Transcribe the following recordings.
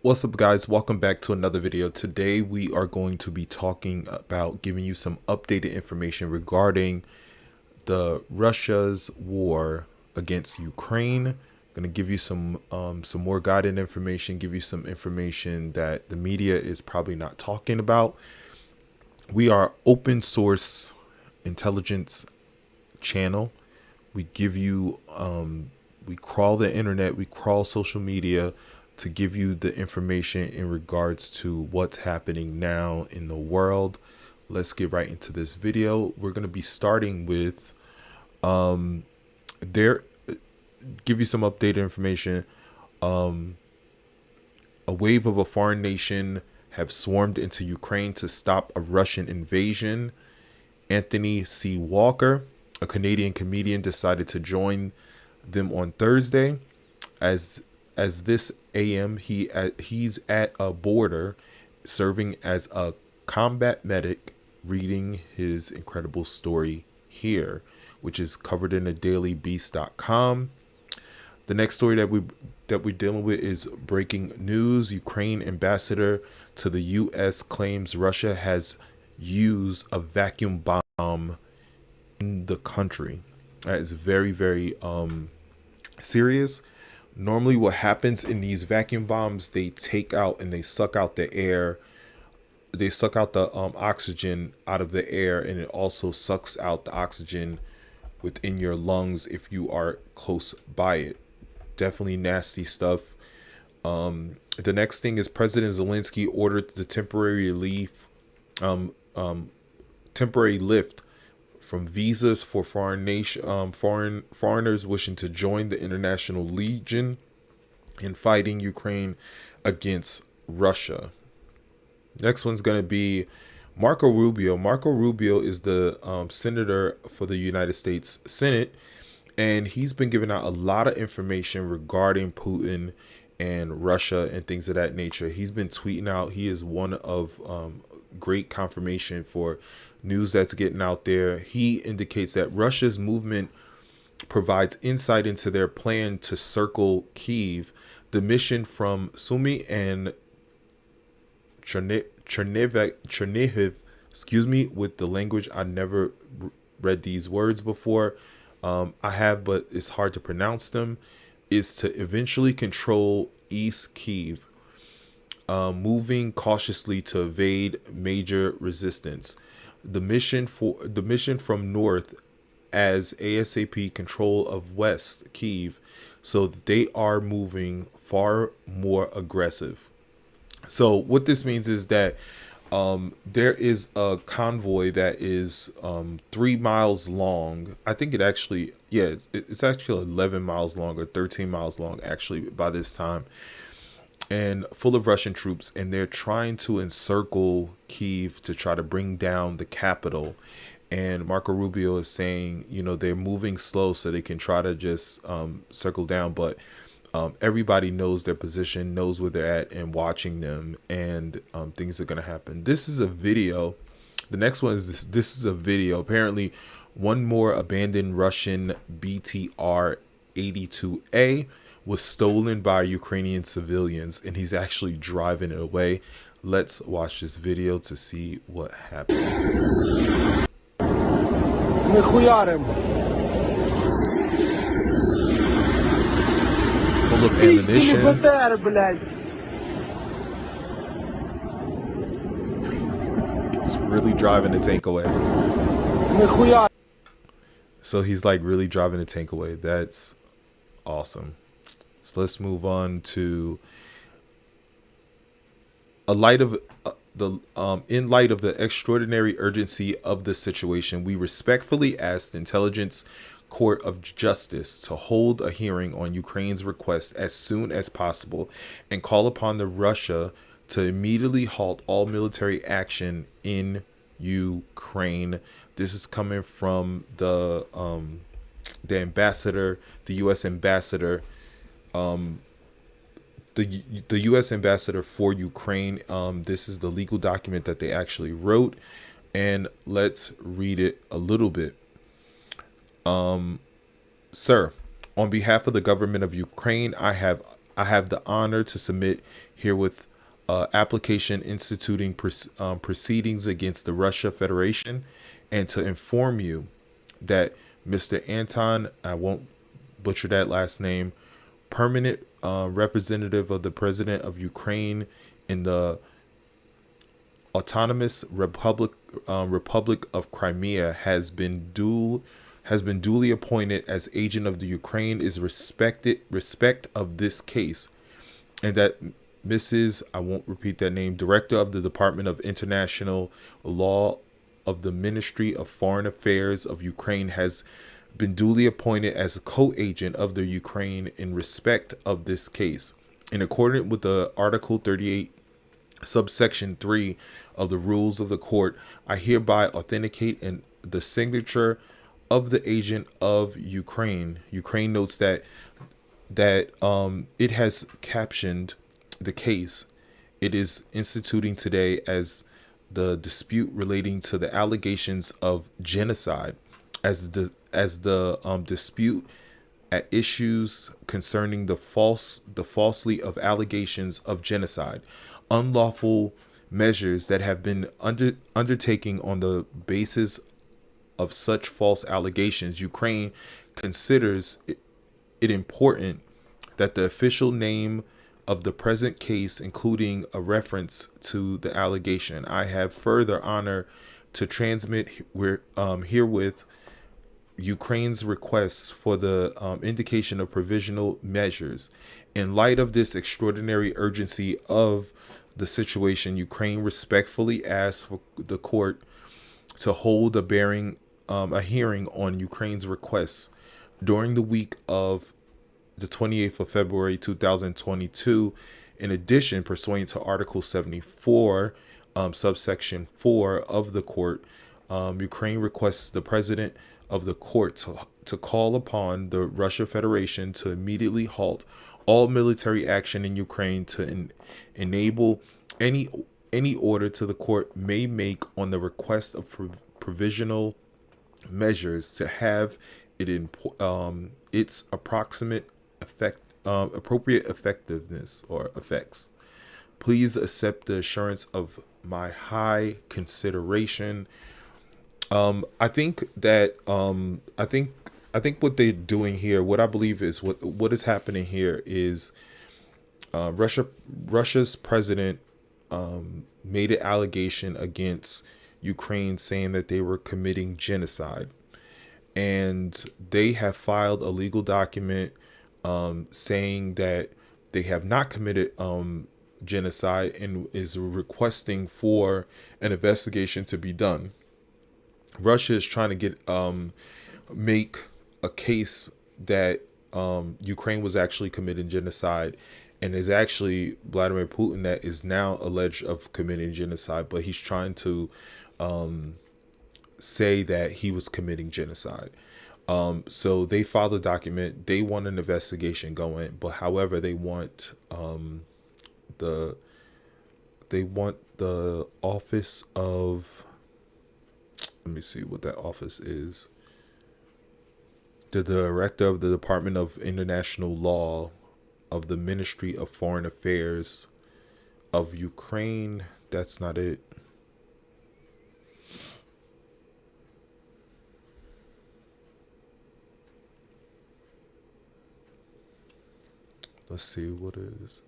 What's up, guys? Welcome back to another video. Today we are going to be talking about giving you some updated information regarding the Russia's war against Ukraine. I'm going to give you some more guided information, give you some information that the media is probably not talking about. We are open source intelligence channel. We give you we crawl the internet, we crawl social media to give you the information in regards to what's happening now in the world. Let's get right into this video. We're going to be starting with give you some updated information. A wave of a foreign nation have swarmed into Ukraine to stop a Russian invasion. Anthony C. Walker, a Canadian comedian, decided to join them on Thursday. As this AM, he's at a border serving as a combat medic, reading his incredible story here, which is covered in thedailybeast.com. The next story that we're dealing with is breaking news. Ukraine ambassador to the U.S. claims Russia has used a vacuum bomb in the country. That is very, very serious. Normally what happens in these vacuum bombs, they take out and they suck out the air. They suck out the oxygen out of the air, and it also sucks out the oxygen within your lungs if you are close by it. Definitely nasty stuff. The next thing is President Zelensky ordered the temporary lift from visas for foreigners wishing to join the International Legion in fighting Ukraine against Russia. Next one's going to be Marco Rubio. Marco Rubio is the senator for the United States Senate, and he's been giving out a lot of information regarding Putin and Russia and things of that nature. He's been tweeting out. He is one of great confirmation for news that's getting out there. He indicates that Russia's movement provides insight into their plan to circle Kyiv. The mission from Sumy and Chernihiv, excuse me with the language, I never read these words before. I have, but it's hard to pronounce them, is to eventually control East Kyiv, moving cautiously to evade major resistance. The mission from north as ASAP control of West Kyiv, so that they are moving far more aggressive. So what this means is that there is a convoy that is 3 miles long. I think it's actually 11 miles long or 13 miles long actually by this time, and full of Russian troops, and they're trying to encircle Kyiv to try to bring down the capital. And Marco Rubio is saying, they're moving slow so they can try to just circle down, but everybody knows their position, knows where they're at, and watching them, and things are going to happen. This is a video. The next one is this is a video. Apparently, one more abandoned Russian BTR-82A was stolen by Ukrainian civilians, and he's actually driving it away. Let's watch this video to see what happens. Full of ammunition. He's really driving the tank away. So he's like really driving the tank away. That's awesome. So let's move on to in light of the extraordinary urgency of the situation, we respectfully ask the Intelligence Court of Justice to hold a hearing on Ukraine's request as soon as possible and call upon the Russia to immediately halt all military action in Ukraine. This is coming from the ambassador, the U.S. ambassador. The U.S. ambassador for Ukraine. This is the legal document that they actually wrote, and let's read it a little bit. Sir, on behalf of the government of Ukraine, I have I have the honor to submit herewith application instituting proceedings against the Russia Federation, and to inform you that Mr. Anton, I won't butcher that last name, permanent representative of the President of Ukraine in the Autonomous Republic of Crimea, has been duly appointed as agent of the Ukraine, is respect of this case, and that Mrs. I won't repeat that name, Director of the Department of International Law of the Ministry of Foreign Affairs of Ukraine, has been duly appointed as a co-agent of the Ukraine in respect of this case. In accordance with the Article 38, subsection 3 of the rules of the court, I hereby authenticate in the signature of the agent of Ukraine. Ukraine notes that it has captioned the case it is instituting today as the dispute relating to the allegations of genocide, as the dispute at issues concerning the falsely of allegations of genocide, unlawful measures that have been undertaken on the basis of such false allegations. Ukraine considers it important that the official name of the present case, including a reference to the allegation. I have further honor to transmit herewith Ukraine's requests for the indication of provisional measures. In light of this extraordinary urgency of the situation, Ukraine respectfully asks for the court to hold a hearing on Ukraine's requests during the week of the 28th of February 2022. In addition, pursuant to Article 74, subsection 4 of the court, Ukraine requests the president of the court to call upon the Russia Federation to immediately halt all military action in Ukraine, to enable any order to the court may make on the request of provisional measures to have it in its appropriate effectiveness or effects. Please accept the assurance of my high consideration. I think that I think what they're doing here, what I believe is what is happening here is Russia's president made an allegation against Ukraine saying that they were committing genocide, and they have filed a legal document saying that they have not committed genocide, and is requesting for an investigation to be done. Russia is trying to get make a case that Ukraine was actually committing genocide, and is actually Vladimir Putin that is now alleged of committing genocide, but he's trying to say that he was committing genocide. So they filed a document. They want an investigation going, but however, they want the office of, let me see what that office is. The director of the Department of International Law of the Ministry of Foreign Affairs of Ukraine. That's not it. Let's see what is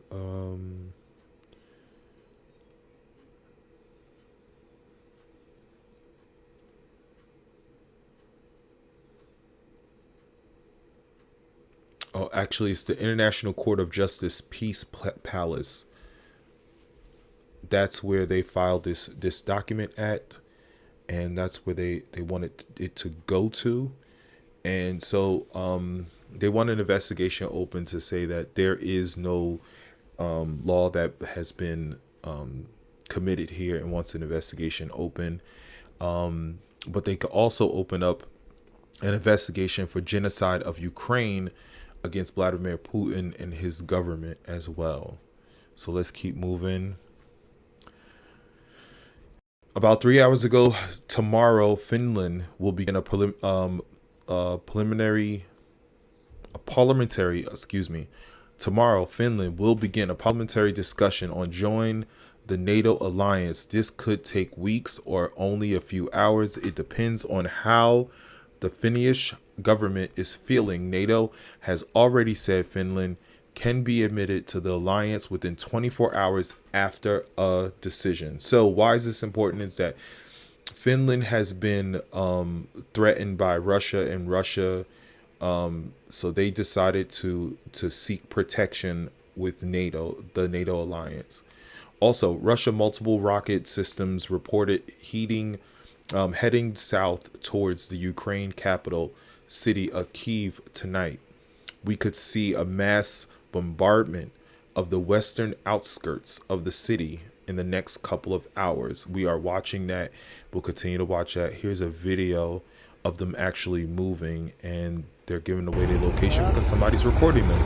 oh, actually it's the International Court of Justice Peace Palace. That's where they filed this document at, and that's where they wanted it to go to. And so they want an investigation open to say that there is no law that has been committed here, and wants an investigation open. But they could also open up an investigation for genocide of Ukraine against Vladimir Putin and his government as well. So let's keep moving. About 3 hours ago, tomorrow, Finland will begin a parliamentary, Tomorrow, Finland will begin a parliamentary discussion on joining the NATO alliance. This could take weeks or only a few hours. It depends on how the Finnish government is feeling. NATO has already said Finland can be admitted to the alliance within 24 hours after a decision. So why is this important? Is that Finland has been threatened by Russia, and Russia, so they decided to seek protection with NATO, the NATO alliance. Also, Russia multiple rocket systems reported heading south towards the Ukraine capital city of Kyiv tonight. We could see a mass bombardment of the western outskirts of the city in the next couple of hours. We are watching that. We'll continue to watch that. Here's a video of them actually moving, and they're giving away their location because somebody's recording them.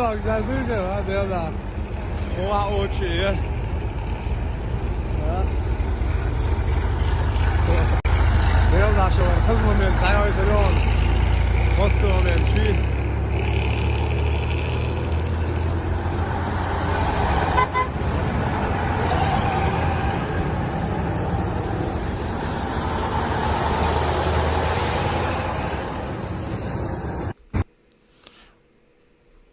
Güzel duyacağım ha diyorlar. Oha o şey. Diyorlar şu an hız moment dayağı ediyor. Post moment şey.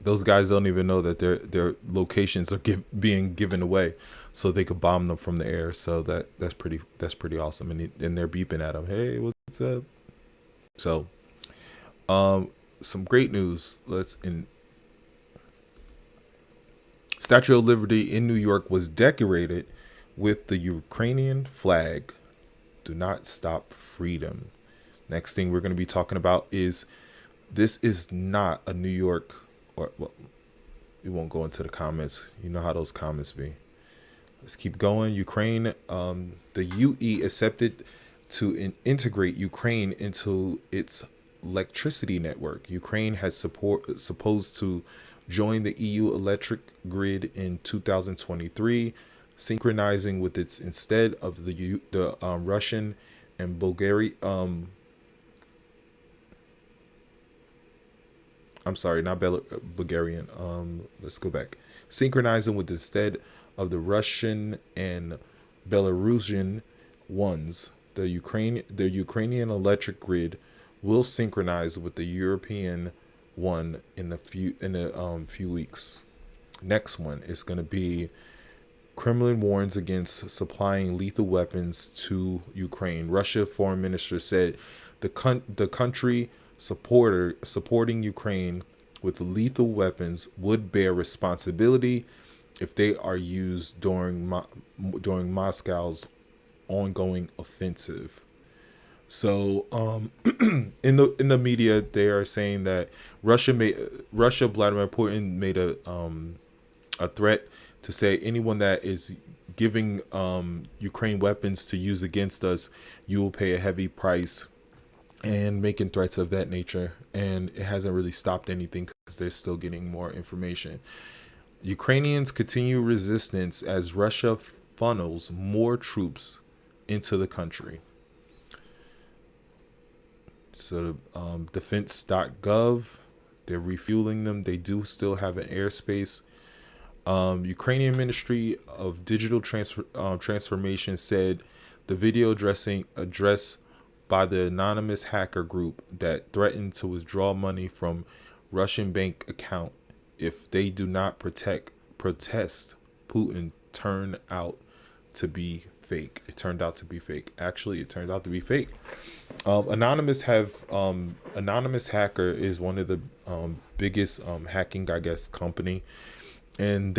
Those guys don't even know that their locations are being given away, so they could bomb them from the air. So that's pretty awesome. And they're beeping at them, hey, what's up? So, some great news. Statue of Liberty in New York was decorated with the Ukrainian flag. Do not stop freedom. Next thing we're going to be talking about is this is not a New York. Or, well, we won't go into the comments. You know how those comments be. Let's keep going. Ukraine, the UE accepted to integrate Ukraine into its electricity network. Ukraine has supposed to join the EU electric grid in 2023, synchronizing with its instead of the Russian and Bulgarian. I'm sorry, not Bulgarian. Let's go back. Synchronizing with instead of the Russian and Belarusian ones, the Ukrainian electric grid will synchronize with the European one in a few weeks. Next one is going to be Kremlin warns against supplying lethal weapons to Ukraine. Russia foreign minister said the country supporting Ukraine with lethal weapons would bear responsibility if they are used during Moscow's ongoing offensive. So in the media they are saying that Vladimir Putin made a threat to say anyone that is giving Ukraine weapons to use against us, you will pay a heavy price, and making threats of that nature. And it hasn't really stopped anything because they're still getting more information. Ukrainians continue resistance as Russia funnels more troops into the country. So defense.gov, they're refueling them. They do still have an airspace. Ukrainian Ministry of Digital Transformation said the video address by the anonymous hacker group that threatened to withdraw money from Russian bank account if they do not protest Putin turned out to be fake. It turned out to be fake. Actually, it turned out to be fake. Anonymous hacker is one of the biggest hacking, I guess, company, and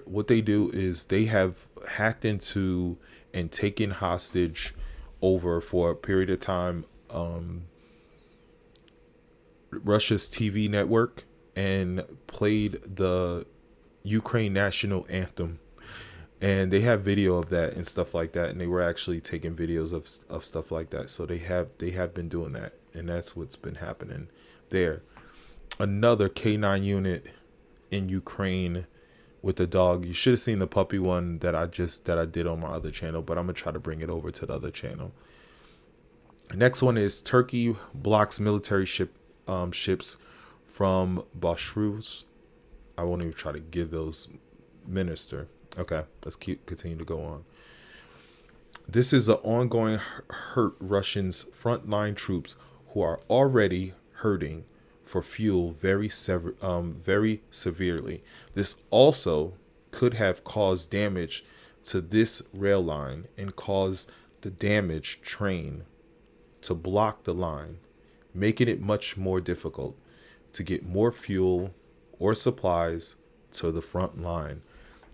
what they do is they have hacked into and taken hostage over for a period of time Russia's TV network and played the Ukraine national anthem, and they have video of that and stuff like that, and they were actually taking videos of stuff like that. So they have been doing that, and that's what's been happening there. Another K9 unit in Ukraine with the dog. You should have seen the puppy one that I did on my other channel, but I'm gonna try to bring it over to the other channel. Next one is Turkey blocks military ships from Boshrus. I won't even try to give those minister. Okay, let's continue to go on. This is an ongoing hurt Russians frontline troops who are already hurting for fuel very severely. This also could have caused damage to this rail line and caused the damaged train to block the line, making it much more difficult to get more fuel or supplies to the front line.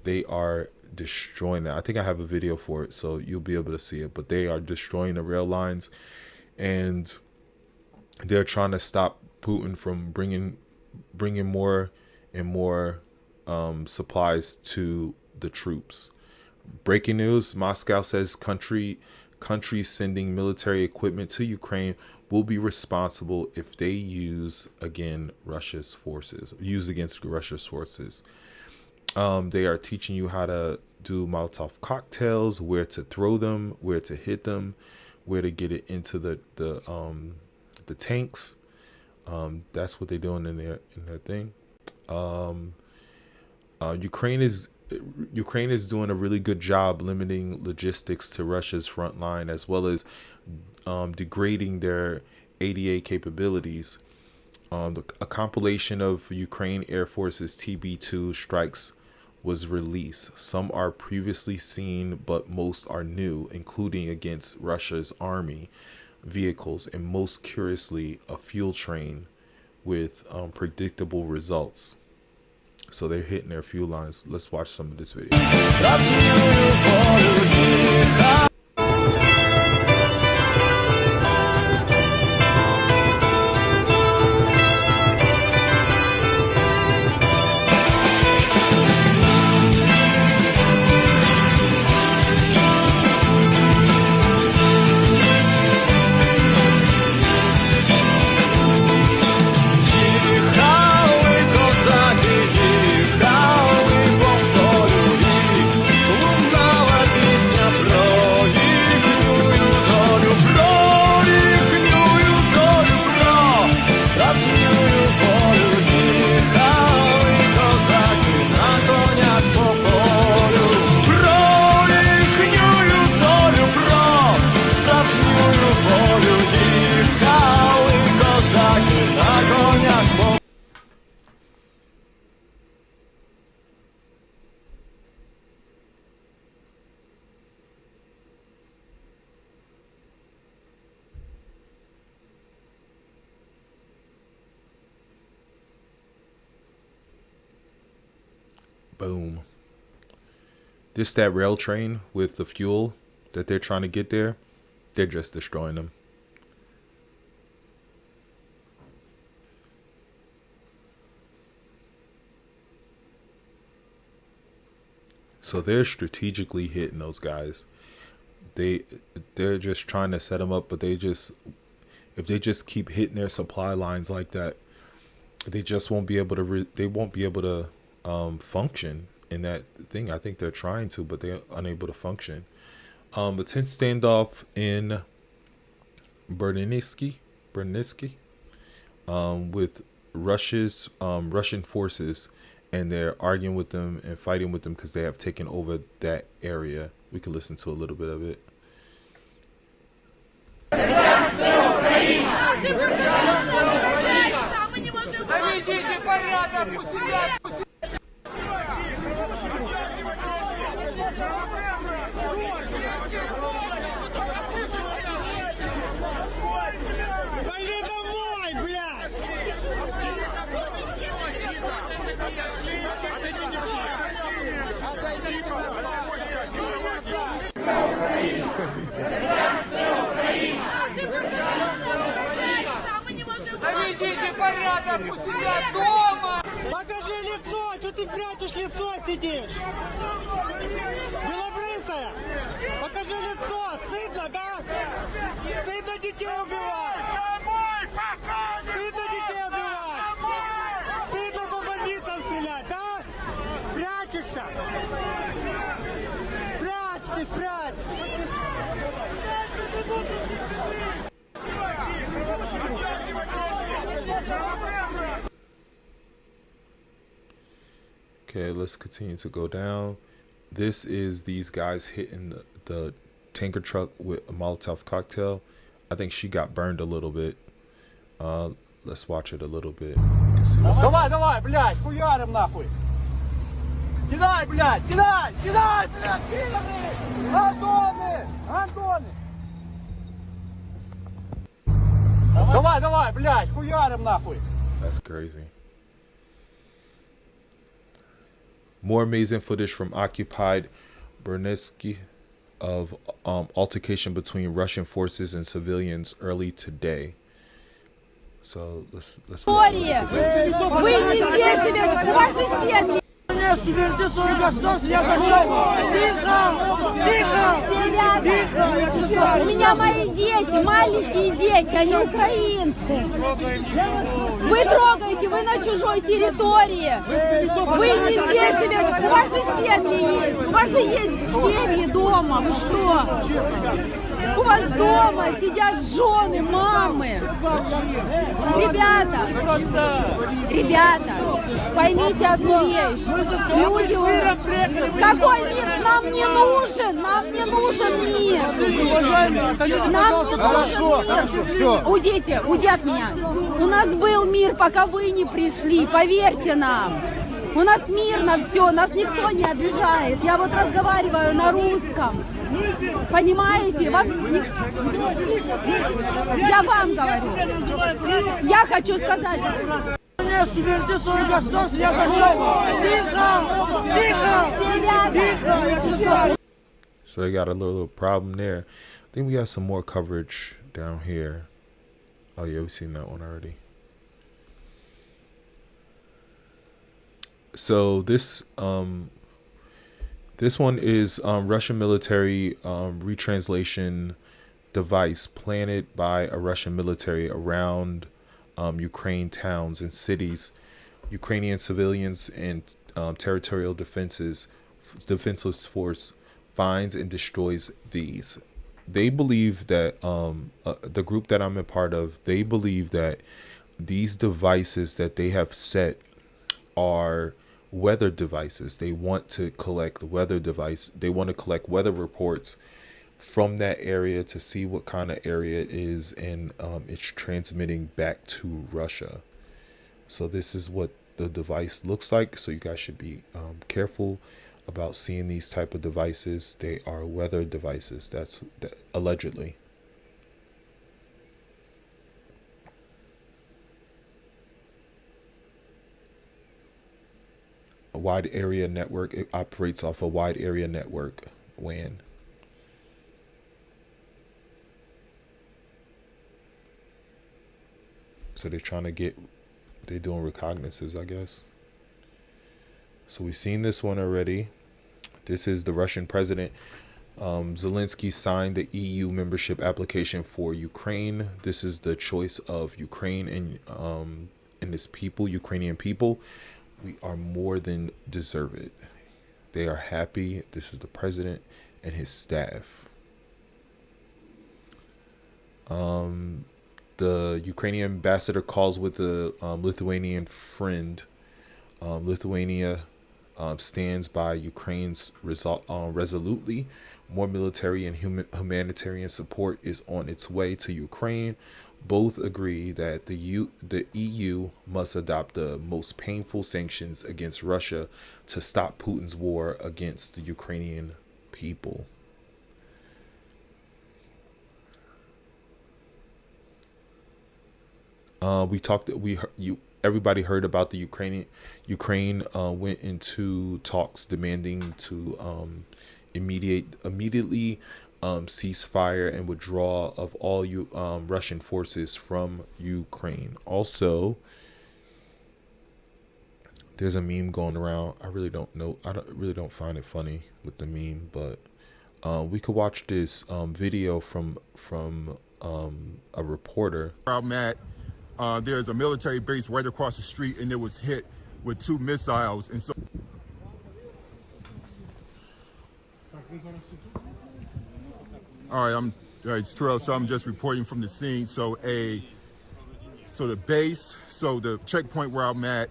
They are destroying that. I think I have a video for it, so you'll be able to see it. But they are destroying the rail lines, and they're trying to stop Putin from bringing more and more supplies to the troops. Breaking news: Moscow says countries sending military equipment to Ukraine will be responsible if they use against Russia's forces. They are teaching you how to do Molotov cocktails, where to throw them, where to hit them, where to get it into the tanks. That's what they're doing in their thing. Ukraine is doing a really good job limiting logistics to Russia's front line, as well as degrading their ADA capabilities. A compilation of Ukraine Air Force's TB2 strikes was released. Some are previously seen, but most are new, including against Russia's army vehicles, and most curiously, a fuel train with predictable results. So they're hitting their fuel lines. Let's watch some of this video. Boom. That rail train with the fuel that they're trying to get there, they're just destroying them. So they're strategically hitting those guys. They're just trying to set them up, but if they just keep hitting their supply lines like that, they just won't be able to function in that thing. I think they're trying to, but they're unable to function. The tense standoff in Bernitsky with Russian forces, and they're arguing with them and fighting with them because they have taken over that area. We can listen to a little bit of it. Покажи лицо, что ты прячешь лицо, сидишь? Белобрысая, покажи лицо, стыдно, да? Стыдно детей убивать! Okay, let's continue to go down. This is these guys hitting the tanker truck with a Molotov cocktail. I think she got burned a little bit. Let's watch it a little bit. You can see what's Давай, давай, блядь, хуярим нахуй. Кидай, блядь, кидай, кидай, блядь, кидай! Антоны, Антоны! Давай, давай, блядь, хуярим нахуй. That's crazy. More amazing footage from occupied Bernetsky of altercation between Russian forces and civilians early today. So let's. История! Вы везде живете, ваши семьи! Ребята, у меня мои дети, маленькие дети, они украинцы. Вы трогаете, вы на чужой территории. Вы не здесь живете, ваши семьи есть. У вас же есть семьи дома, вы что? У вас дома сидят жены, мамы. Ребята, поймите одну вещь. Люди, какой мир? Нам не нужен мир. Нам не нужен мир. Уйди от меня. У нас был мир, пока вы не пришли, поверьте нам. У нас мирно все, нас никто не обижает. Я вот разговариваю на русском. Понимаете? Я вам говорю. Я хочу сказать. So they got a little problem there. I think we got some more coverage down here. Oh yeah, we've seen that one already. So this one is Russian military retranslation device planted by a Russian military around Ukraine towns and cities. Ukrainian civilians and territorial defenseless force finds and destroys these. They believe that the group that I'm a part of, they believe that these devices that they have set are weather devices. They want to collect they want to collect weather reports from that area to see what kind of area it is, and it's transmitting back to Russia. So this is what the device looks like. So you guys should be careful about seeing these type of devices. They are weather devices. That's allegedly. A wide area network. It operates off a wide area network, WAN. So they're doing recognizances, I guess. So we've seen this one already. This is the Russian president. Zelensky signed the EU membership application for Ukraine. This is the choice of Ukraine and its people, Ukrainian people. We are more than deserve it. They are happy. This is the president and his staff. The Ukrainian ambassador calls with the Lithuanian friend. Lithuania stands by Ukraine's resolutely. More military and humanitarian support is on its way to Ukraine. Both agree that the EU must adopt the most painful sanctions against Russia to stop Putin's war against the Ukrainian people. Everybody heard about the Ukraine went into talks demanding to immediately ceasefire and withdraw of all Russian forces from Ukraine. Also, there's a meme going around. I really don't know. I really don't find it funny with the meme, but we could watch this video from a reporter. I'm at. There's a military base right across the street, and it was hit with 2 missiles. And so All right, it's 12, so I'm just reporting from the scene. So the base, so the checkpoint where I'm at,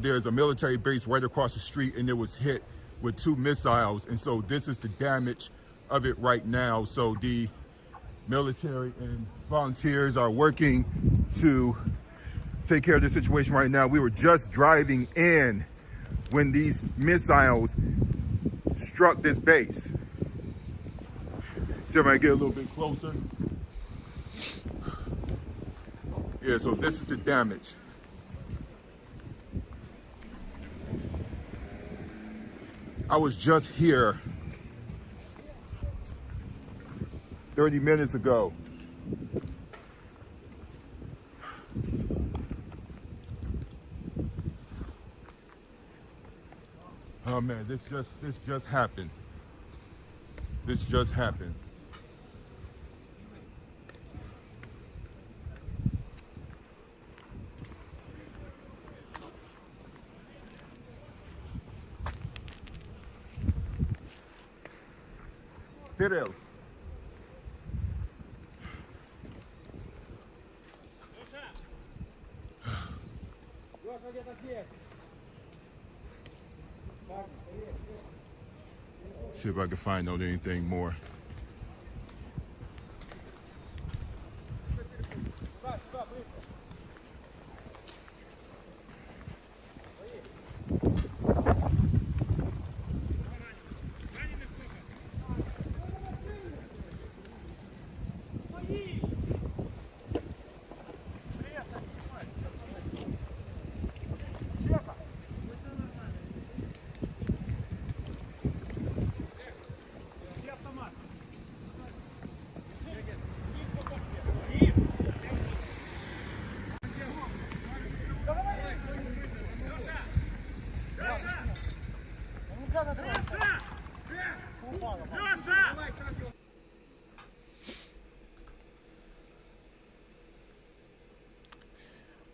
there's a military base right across the street, and it was hit with 2 missiles. And so this is the damage of it right now. So the military and volunteers are working to take care of the situation right now. We were just driving in when these missiles struck this base. See if I can get a little bit closer. Yeah, so this is the damage. I was just here 30 minutes ago. Oh man, this just happened. This just happened. Fidel. See if I can find out anything more.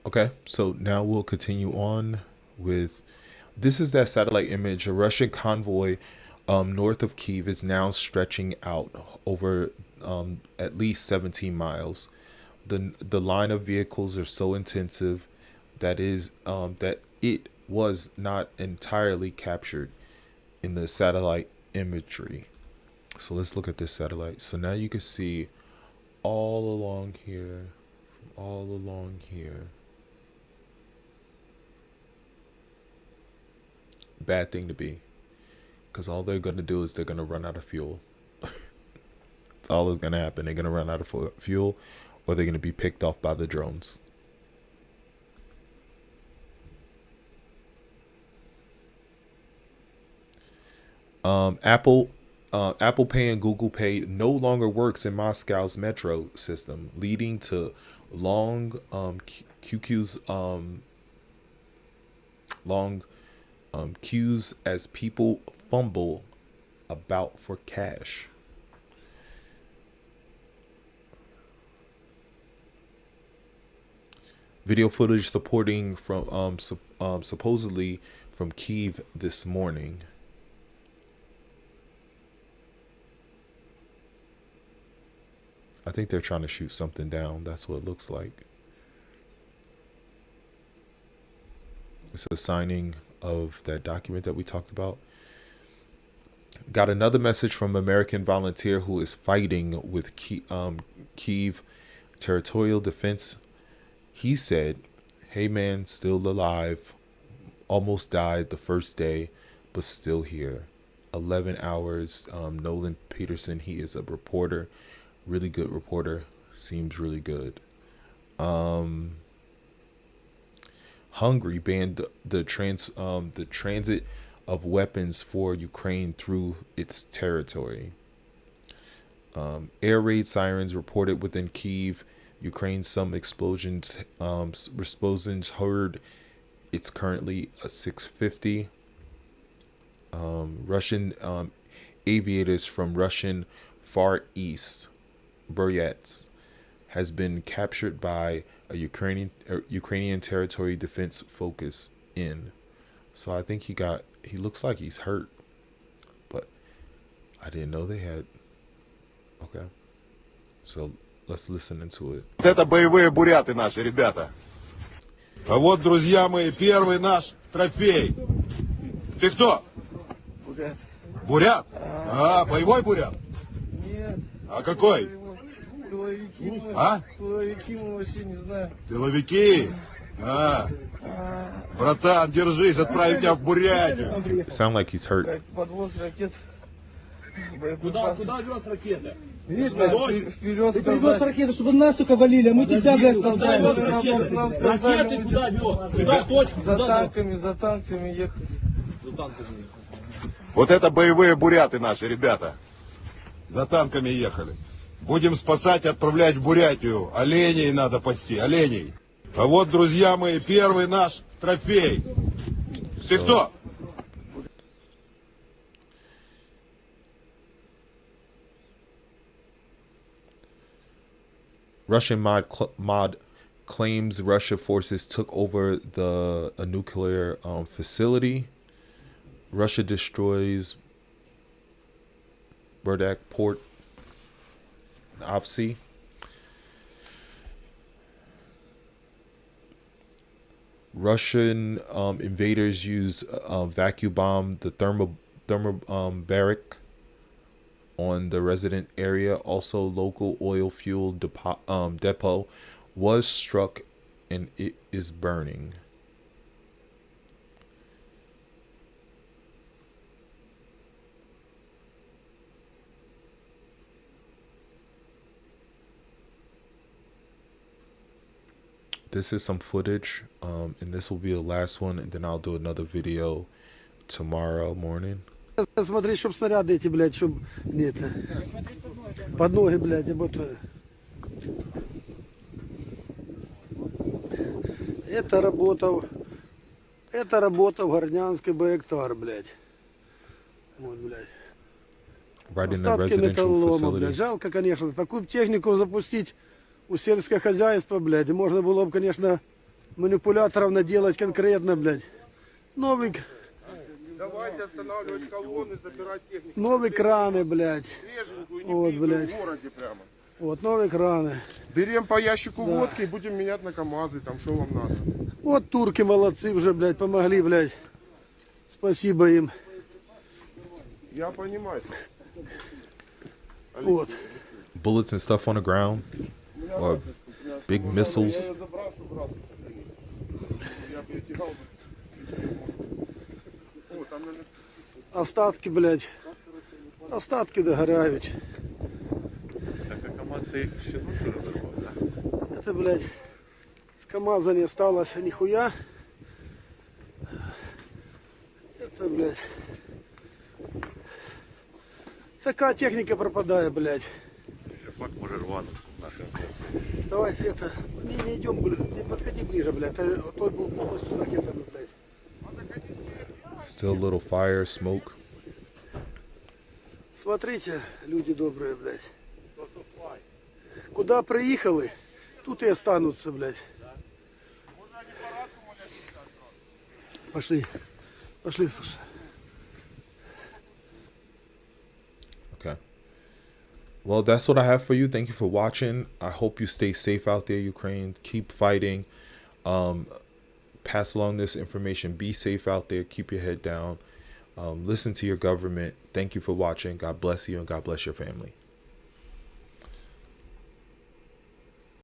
Okay, so now we'll continue on with, this is that satellite image. A Russian convoy north of Kyiv is now stretching out over at least 17 miles. The line of vehicles are so intensive that it was not entirely captured in the satellite imagery. So let's look at this satellite. So now you can see all along here, bad thing to be, because all they're going to do is they're going to run out of fuel. That's all that's going to happen. They're going to run out of fuel, or they're going to be picked off by the drones. Apple Pay and Google Pay no longer works in Moscow's metro system, leading to long queues as people fumble about for cash. Video footage supporting from supposedly from Kyiv this morning. I think they're trying to shoot something down. That's what it looks like. It's a signing of that document that we talked about. Got another message from American volunteer who is fighting with Kyiv Territorial Defense. He said, "Hey man, still alive. Almost died the first day, but still here. 11 hours. Nolan Peterson, he is a reporter. Really good reporter. Seems really good. Hungary banned the transit of weapons for Ukraine through its territory. Air raid sirens reported within Kyiv, Ukraine. Some explosions heard. It's currently a 6:50. Russian aviators from Russian Far East, Buryats, has been captured by a Ukrainian territory defense focus in. So I think he looks like he's hurt, but I didn't know they had Okay. So let's listen into it. Вот это боевые буряты наши, ребята. А вот, друзья мои, первый наш трофей. Ты кто? Бурят. Бурят? А, боевой бурят? Нет. А какой? Тыловики мы. А? Тыловики мы вообще не знаю. Тыловики? А. Братан, держись, отправим тебя в Бурятию. Sound like he's hurt. Подвоз ракет. Куда вез ракеты? Вперед Привез сказать. ракеты, чтобы нас только валили, а мы тебя, блядь, куда вез Нам ракеты? сказали, Ракеты куда вез? Куда точку? за танками ехать. Вот это боевые буряты наши, ребята. За танками ехали. Будем спасать и отправлять в Бурятию. Оленей надо пасти, оленей. А вот, друзья мои, первый наш трофей. Ты кто? Russian mod claims Russia forces took over a nuclear facility. Russia destroys Burdak port, Opsi. Russian invaders use vacuum bomb the thermobaric on the resident area. Also, local oil fuel depot was struck and it is burning. This is some footage, and this will be the last one, and then I'll do another video tomorrow morning. Смотри, чтоб снаряды эти, блядь, чтоб не это. Под ноги, блядь, вот. Это работал в Горнянской Байактар, блядь. Вот, блядь. Right in the Остатки residential металлолома, блядь. facility. Жалко, конечно. Такую технику запустить у сельское хозяйство, блядь. Можно было бы, конечно, манипуляторов наделать конкретно, блядь. Давайте останавливать колонны, забирать технику. Новые краны, блядь. Свеженькую, Вот, небитую, блядь. в городе прямо. Вот, новые краны. Берем по ящику Да. водки и будем менять на КамАЗы, там что вам надо. Вот турки молодцы уже, блядь, помогли, блядь. Спасибо им. Я понимаю. Вот. Bullets and stuff on the ground, or big missiles. Я забрался, брат. Я перетягал. О, там, наверное, Остатки, блядь. Остатки догорають. Это, блядь, с КамАЗа не осталось нихуя. Это, блядь. Такая техника пропадает, блядь. Давай, Света, не идем, блядь, не подходи ближе, блядь. Той был полностью с ракетами, блядь. Still a little fire, smoke. Смотрите, люди добрые, блядь. Куда приехали, тут и останутся, блядь. Пошли. Пошли, слушай. Okay. Well, that's what I have for you. Thank you for watching. I hope you stay safe out there, Ukraine. Keep fighting. Pass along this information. Be safe out there. Keep your head down. Listen to your government. Thank you for watching. God bless you and God bless your family.